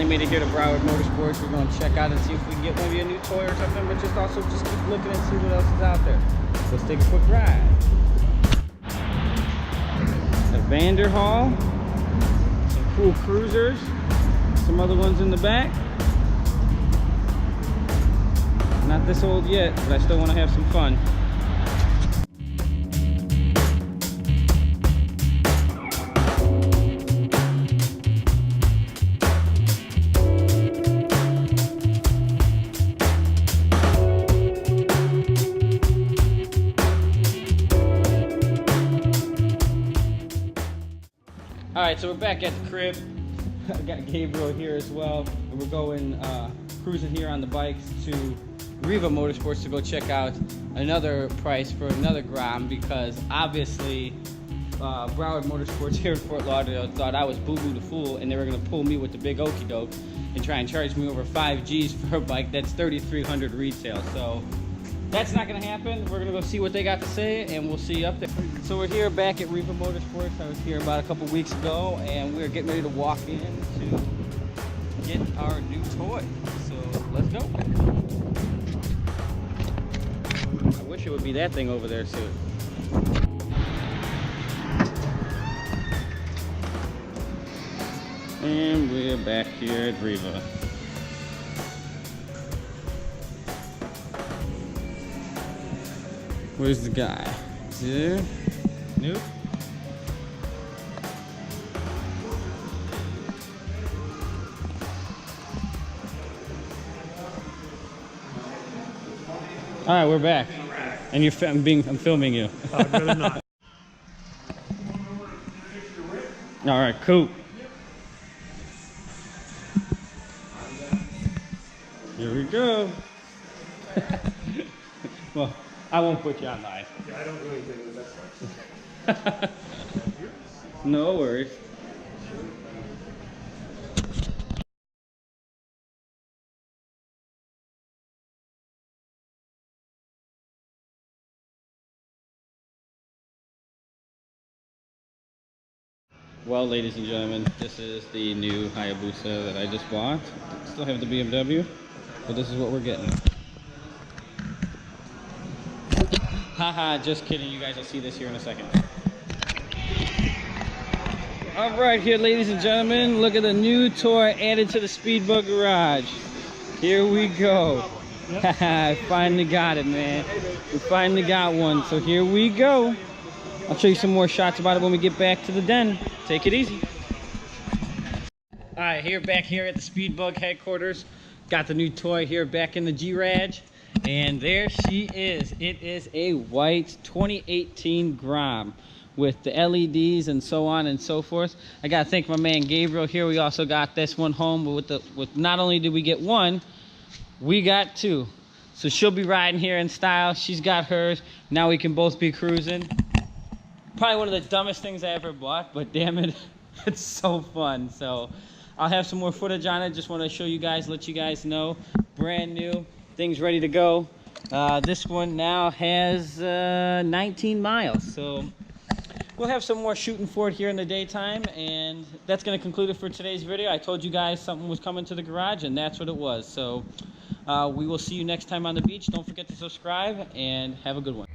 finally made it here to Broward Motorsports. We're gonna check out and see if we can get maybe a new toy or something, but just also just keep looking and see what else is out there. Let's take a quick ride. A Vanderhall, some cool cruisers, some other ones in the back. Not this old yet, but I still want to have some fun. Alright, so we're back at the crib. I got Gabriel here as well. And we're going cruising here on the bikes to Riva Motorsports to go check out another price for another Grom, because obviously Broward Motorsports here in Fort Lauderdale thought I was Boo Boo the Fool and they were going to pull me with the big okie doke and try and charge me over 5 G's for a bike that's $3,300 retail. So that's not going to happen. We're going to go see what they got to say and we'll see you up there. So we're here back at Riva Motorsports. I was here about a couple weeks ago and we're getting ready to walk in to get our new toy. So let's go. I wish it would be that thing over there soon. And we're back here at Riva. Where's the guy? Is he there? Nope. All right, we're back. And you're I'm filming you. I'd rather not. All right, cool. Here we go. Well, I won't put you on live. Yeah, I don't really think the best parts. No worries. Well, ladies and gentlemen, this is the new Hayabusa that I just bought. Still have the BMW, but this is what we're getting. Haha, just kidding. You guys will see this here in a second. All right, here, ladies and gentlemen, look at the new toy added to the Speedbug garage. Here we go. Haha, I finally got it, man. We finally got one, so here we go. I'll show you some more shots about it when we get back to the den. Take it easy. All right, back here at the Speedbug headquarters. Got the new toy here back in the G-Raj. And there she is. It is a white 2018 Grom with the LEDs and so on and so forth. I gotta thank my man Gabriel here. We also got this one home, but with not only did we get one, we got two. So she'll be riding here in style. She's got hers. Now we can both be cruising. Probably one of the dumbest things I ever bought, but damn it, it's so fun. So I'll have some more footage on it. Just want to show you guys, let you guys know. Brand new, things ready to go. This one now has 19 miles. So we'll have some more shooting for it here in the daytime. And that's going to conclude it for today's video. I told you guys something was coming to the garage, and that's what it was. So we will see you next time on the beach. Don't forget to subscribe, and have a good one.